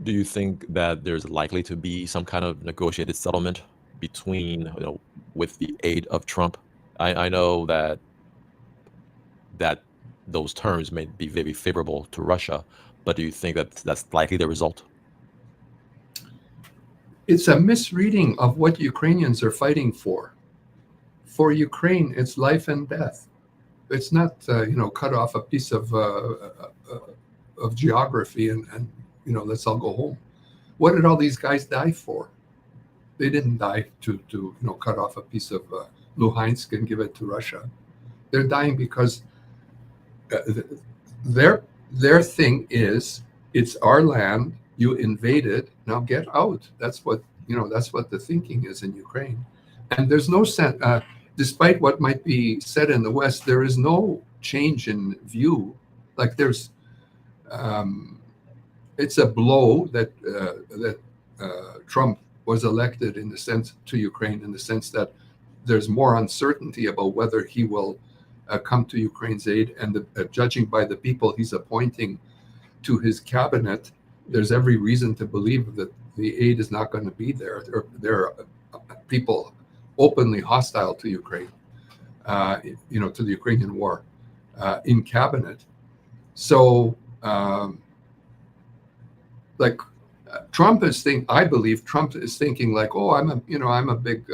Do you think that there's likely to be some kind of negotiated settlement between, with the aid of Trump? I know that those terms may be very favorable to Russia, but do you think that that's likely the result? It's a misreading of what Ukrainians are fighting for. For Ukraine, it's life and death. It's not, cut off a piece of geography and let's all go home. What did all these guys die for? They didn't die to cut off a piece of Luhansk and give it to Russia. They're dying because uh, their their thing is it's our land. You invaded. Now get out. That's what the thinking is in Ukraine. And there's no sense. Despite what might be said in the West, there is no change in view. Like um, it's a blow that Trump was elected in the sense to Ukraine in the sense that there's more uncertainty about whether he will come to Ukraine's aid, and judging by the people he's appointing to his cabinet, there's every reason to believe that the aid is not going to be there. There are people openly hostile to Ukraine, to the Ukrainian war in cabinet. So, like Trump is I believe Trump is thinking like, oh, I'm a big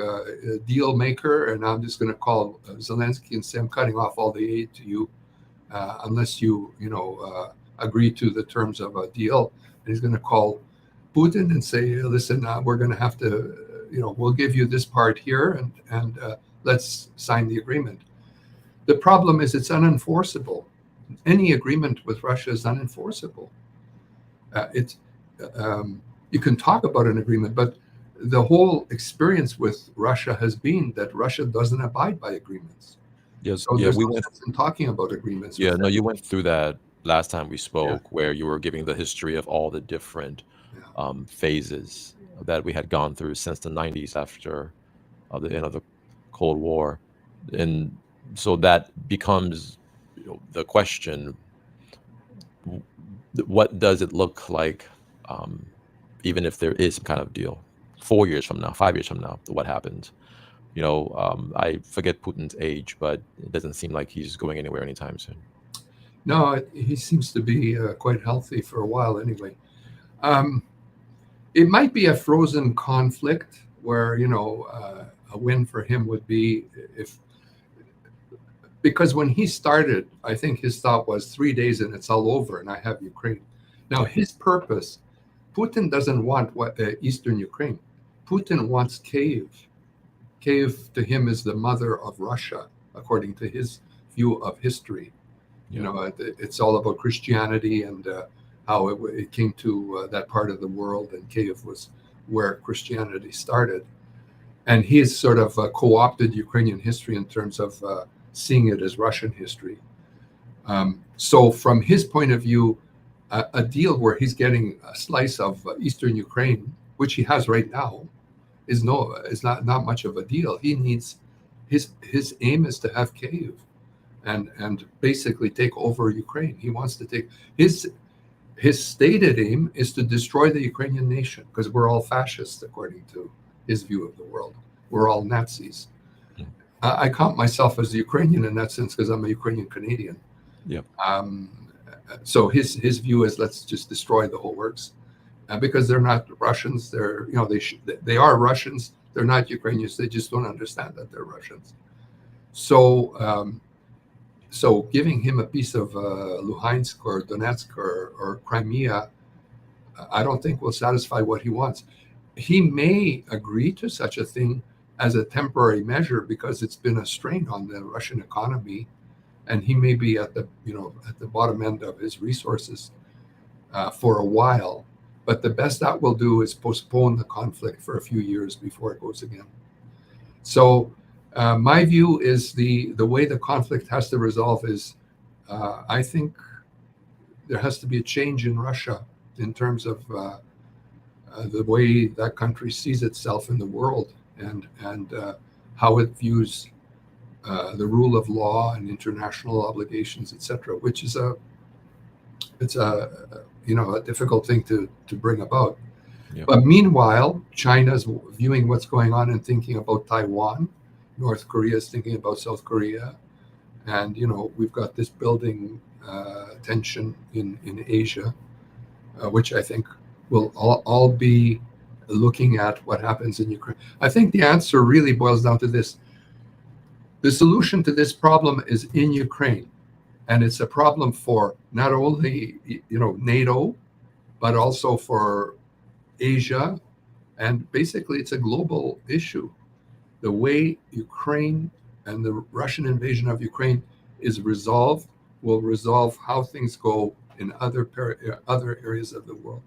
deal maker, and I'm just going to call Zelensky and say I'm cutting off all the aid to you unless you agree to the terms of a deal. And he's going to call Putin and say, listen, we're going to have to, we'll give you this part here, and let's sign the agreement. The problem is it's unenforceable. Any agreement with Russia is unenforceable. It's you can talk about an agreement, but the whole experience with Russia has been that Russia doesn't abide by agreements. Yes, So yeah, there's we no went. sense in talking about agreements Yeah, with no, them. you went through that last time we Yeah, spoke, where you were giving the history of all the different yeah. phases that we had gone through since the '90s after the end of the Cold War, and so that becomes, the question: w- what does it look like, um, even if there is some kind of deal, 4 years from now, 5 years from now? What happens? I forget Putin's age, but it doesn't seem like he's going anywhere anytime soon. No, he seems to be quite healthy for a while anyway. Um, it might be a frozen conflict where a win for him would be if because when he started, I think his thought was 3 days and it's all over and I have Ukraine. Now Yeah. his purpose, Putin doesn't want Eastern Ukraine. Putin wants Kiev. Kiev to him is the mother of Russia, according to his view of history. Yeah. It's all about Christianity and how it came to that part of the world, and Kiev was where Christianity started. And he has sort of co-opted Ukrainian history in terms of seeing it as Russian history. So, from his point of view, a deal where he's getting a slice of Eastern Ukraine, which he has right now, is not much of a deal. He needs his aim is to have Kiev and basically take over Ukraine. He wants to take his stated aim is to destroy the Ukrainian nation because we're all fascists according to his view of the world. We're all Nazis. Mm. I count myself as a Ukrainian in that sense because I'm a Ukrainian Canadian. Yeah. Um, so his view is let's just destroy the whole works because they're not Russians. They are Russians. They're not Ukrainians. They just don't understand that they're Russians. So so giving him a piece of Luhansk or Donetsk or Crimea, I don't think will satisfy what he wants. He may agree to such a thing as a temporary measure because it's been a strain on the Russian economy, and he may be at the bottom end of his resources for a while. But the best that will do is postpone the conflict for a few years before it goes again. So my view is the way the conflict has to resolve is I think there has to be a change in Russia in terms of the way that country sees itself in the world and how it views the rule of law and international obligations, etc., which is a difficult thing to bring about. Yeah. But meanwhile, China's viewing what's going on and thinking about Taiwan. North Korea is thinking about South Korea. And, we've got this building tension in Asia, which I think will all be looking at what happens in Ukraine. I think the answer really boils down to this. The solution to this problem is in Ukraine. And it's a problem for not only, NATO, but also for Asia. And basically, it's a global issue. The way Ukraine and the Russian invasion of Ukraine is resolved will resolve how things go in other areas of the world.